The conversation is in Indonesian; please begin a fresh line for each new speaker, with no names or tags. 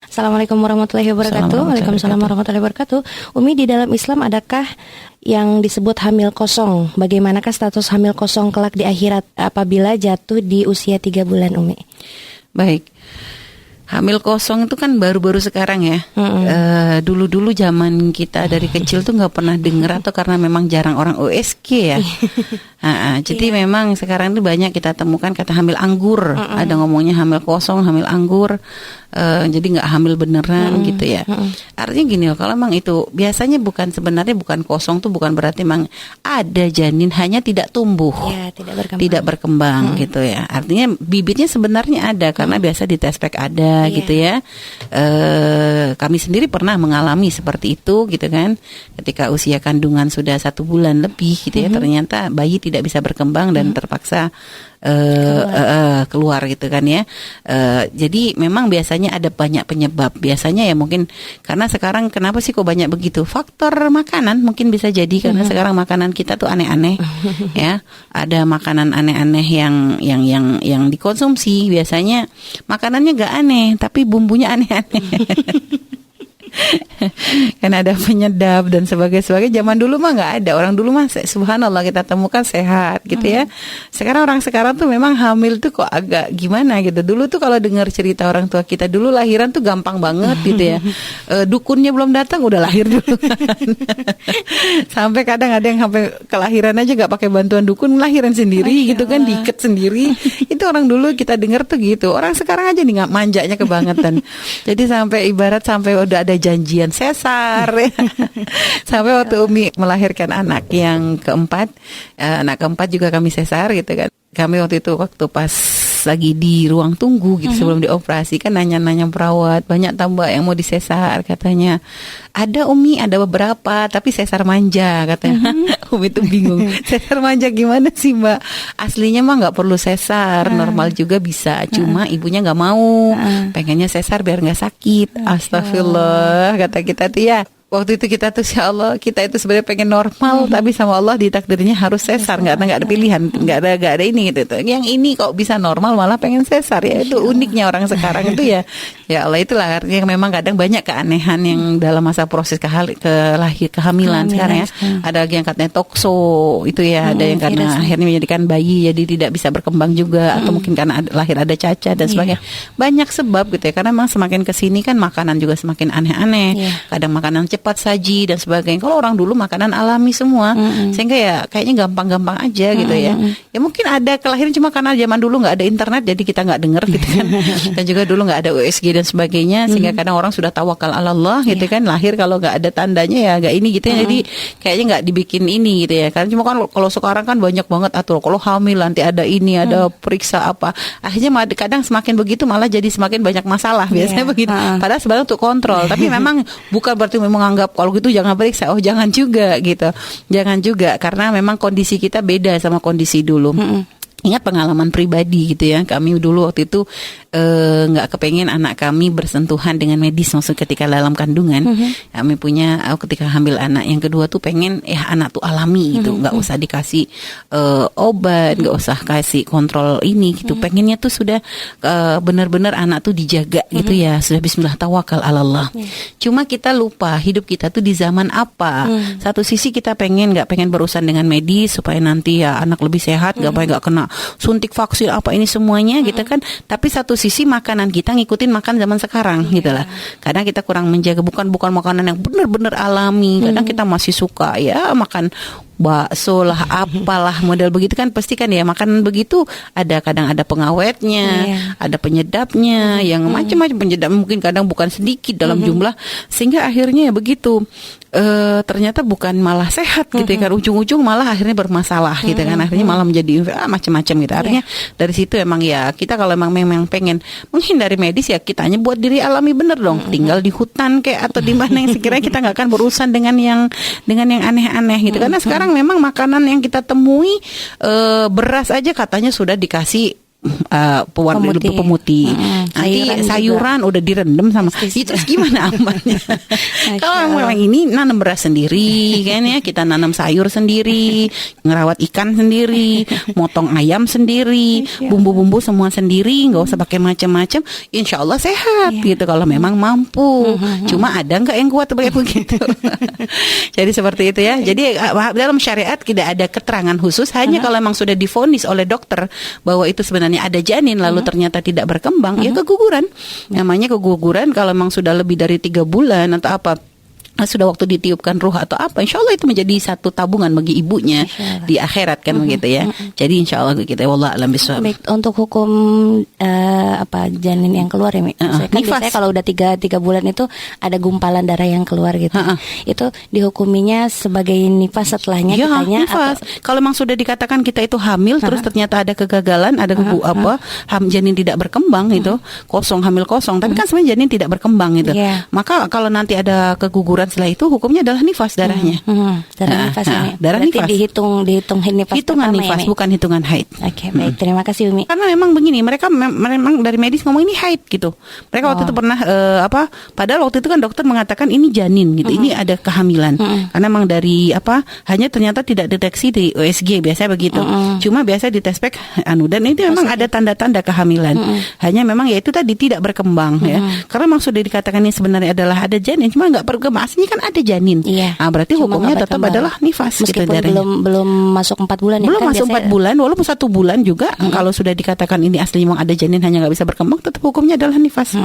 Assalamualaikum warahmatullahi wabarakatuh. Waalaikumsalam warahmatullahi wabarakatuh. Umi, di dalam Islam adakah yang disebut hamil kosong? Bagaimanakah status hamil kosong kelak di akhirat apabila jatuh di usia 3 bulan, Umi?
Baik. Hamil kosong itu kan baru-baru sekarang ya. Dulu-dulu zaman kita dari kecil tuh nggak pernah dengar atau karena memang jarang orang USG ya. Jadi memang sekarang itu banyak kita temukan kata hamil anggur. Ada ngomongnya hamil kosong, hamil anggur. Jadi nggak hamil beneran gitu ya. Artinya gini loh, kalau memang itu biasanya sebenarnya bukan kosong tuh bukan berarti memang ada janin hanya tidak tumbuh,
ya, tidak
berkembang gitu ya. Artinya bibitnya sebenarnya ada karena biasa di tespek ada. Gitu ya. Kami sendiri pernah mengalami seperti itu gitu kan. Ketika usia kandungan sudah 1 bulan lebih gitu ya, ternyata bayi tidak bisa berkembang dan terpaksa keluar gitu kan ya. Jadi memang biasanya ada banyak penyebab. Biasanya ya mungkin karena sekarang kenapa sih kok banyak begitu? Faktor makanan mungkin bisa jadi karena sekarang makanan kita tuh aneh-aneh ya. Ada makanan aneh-aneh yang dikonsumsi. Biasanya makanannya gak aneh tapi bumbunya aneh-aneh. Kan ada penyedap dan sebagainya. Zaman dulu mah nggak ada. Orang dulu mah subhanallah kita temukan sehat gitu ya. Orang sekarang tuh memang hamil tuh kok agak gimana gitu. Dulu tuh kalau dengar cerita orang tua kita dulu lahiran tuh gampang banget gitu ya. Dukunnya belum datang udah lahir dulu. Sampai kadang ada yang sampai kelahiran aja nggak pakai bantuan dukun, lahiran sendiri gitu kan, diikat sendiri. Itu orang dulu kita dengar tuh gitu. Orang sekarang aja nih nggak manjanya kebangetan. Jadi sampai udah ada janjian sesar ya. Sampai waktu Umi melahirkan anak yang keempat, anak keempat juga kami sesar gitu kan. Kami waktu pas lagi di ruang tunggu gitu sebelum dioperasi kan nanya-nanya perawat, banyak tambah yang mau disesar katanya. Ada Umi, ada beberapa tapi sesar manja katanya. Umi tuh bingung. Sesar manja gimana sih Mbak? Aslinya mah nggak perlu sesar, normal juga bisa. Cuma ibunya nggak mau, pengennya sesar biar nggak sakit. Astagfirullah kata kita tuh ya. Waktu itu kita tuh insya Allah kita itu sebenarnya pengen normal tapi sama Allah ditakdirnya harus sesar, nggak ada pilihan, nggak ada ini gitu tuh. Yang ini kok bisa normal malah pengen sesar ya, itu uniknya orang sekarang itu ya. Ya Allah, itulah artinya memang kadang banyak keanehan yang dalam masa proses kehamilan sekarang ya. Ada yang katanya tokso itu ya, ada yang karena akhirnya menjadikan bayi jadi tidak bisa berkembang juga atau mungkin karena lahir ada cacat dan sebagainya. Banyak sebab gitu ya, karena memang semakin kesini kan makanan juga semakin aneh-aneh. Kadang makanan cepat saji dan sebagainya. Kalau orang dulu makanan alami semua, sehingga ya kayaknya gampang-gampang aja gitu ya. Ya mungkin ada kelahiran cuma karena zaman dulu nggak ada internet jadi kita nggak dengar gitu kan. Dan juga dulu nggak ada USG dan sebagainya, sehingga kadang orang sudah tawakal ala Allah gitu kan. Lahir kalau nggak ada tandanya ya nggak ini gitu ya. Jadi kayaknya nggak dibikin ini gitu ya. Karena cuma kan kalau sekarang kan banyak banget atur. Kalau hamil nanti ada ini, ada periksa apa. Akhirnya kadang semakin begitu malah jadi semakin banyak masalah. Biasanya begitu. Padahal sebenarnya untuk kontrol. Tapi memang bukan berarti memang anggap kalau gitu jangan periksa. Oh jangan juga gitu. Jangan juga karena memang kondisi kita beda sama kondisi dulu. Ingat pengalaman pribadi gitu ya. Kami dulu waktu itu nggak kepengen anak kami bersentuhan dengan medis, maksud ketika dalam kandungan. Kami punya ketika hamil anak yang kedua tuh pengen anak tuh alami gitu, nggak usah dikasih obat, nggak usah kasih kontrol ini gitu. Pengennya tuh sudah benar-benar anak tuh dijaga gitu ya, sudah bismillah tawakal ala Allah. Cuma kita lupa hidup kita tuh di zaman apa. Satu sisi kita nggak pengen berurusan dengan medis supaya nanti ya anak lebih sehat, nggak kena suntik vaksin apa ini semuanya gitu kan. Tapi satu sisi makanan kita ngikutin makan zaman sekarang gitu lah. Karena kita kurang menjaga, bukan makanan yang benar-benar alami. Kadang kita masih suka ya makan bakso lah, apalah model begitu kan, pasti kan ya makanan begitu kadang ada pengawetnya, ada penyedapnya, yang macam-macam penyedap mungkin kadang bukan sedikit dalam jumlah, sehingga akhirnya ya begitu ternyata bukan malah sehat gitu ya, kan ujung-ujung malah akhirnya bermasalah gitu kan, akhirnya malah menjadi macam-macam gitu. Artinya dari situ emang ya kita kalau memang pengen menghindari medis ya kitanya buat diri alami bener dong, tinggal di hutan kayak atau di mana yang sekiranya kita nggak akan berurusan dengan yang aneh-aneh gitu. Karena sekarang memang makanan yang kita temui beras aja katanya sudah dikasih pewarna lebih pemutih. Nanti sayuran udah direndam sama itu, terus gimana amannya? Kalau memang ini nanam beras sendiri kan ya, kita nanam sayur sendiri, ngerawat ikan sendiri, motong ayam sendiri, bumbu-bumbu semua sendiri, nggak usah pakai macam-macam, insya Allah sehat gitu kalau memang mampu. Cuma ada nggak yang kuat kayak begitu? Jadi seperti itu ya. Jadi dalam syariat tidak ada keterangan khusus, hanya kalau memang sudah divonis oleh dokter bahwa itu sebenarnya ada janin lalu ternyata tidak berkembang, ya keguguran. Namanya keguguran kalau memang sudah lebih dari 3 bulan atau apa, sudah waktu ditiupkan ruh atau apa, insya Allah itu menjadi satu tabungan bagi ibunya di akhirat kan begitu ya. Jadi insya Allah kita wallah alam bisawab.
Baik, untuk hukum janin yang keluar ya, biasanya kalau udah 3 bulan itu ada gumpalan darah yang keluar gitu. Itu dihukuminya sebagai nifas setelahnya kitanya
nifas. Kalau memang sudah dikatakan kita itu hamil terus ternyata ada kegagalan, ada janin tidak berkembang itu, hamil kosong, tapi kan sebenarnya janin tidak berkembang itu. Maka kalau nanti ada keguguran setelah itu hukumnya adalah nifas darahnya.
Darah nifas ini.
Darah
berarti
nifas.
dihitung nifas.
Hitungan nifas, bukan hitungan haid.
Oke, baik. Terima kasih Umi.
Karena memang begini, mereka memang dari medis ngomong ini haid gitu. Mereka waktu itu pernah padahal waktu itu kan dokter mengatakan ini janin gitu. Ini ada kehamilan. Karena memang dari hanya ternyata tidak deteksi di USG, biasa begitu. Cuma biasa di tes pack dan itu memang ada tanda-tanda kehamilan. Hanya memang ya itu tadi tidak berkembang ya. Karena memang sudah dikatakan ini sebenarnya adalah ada janin, cuma enggak berkembang. Ini kan ada janin. Berarti cuma hukumnya tetap adalah nifas.
Meskipun
gitu,
belum masuk 4 bulan ya.
Belum
kan
masuk 4 bulan, walaupun 1 bulan juga kalau sudah dikatakan ini asli memang ada janin hanya nggak bisa berkembang, tetap hukumnya adalah nifas.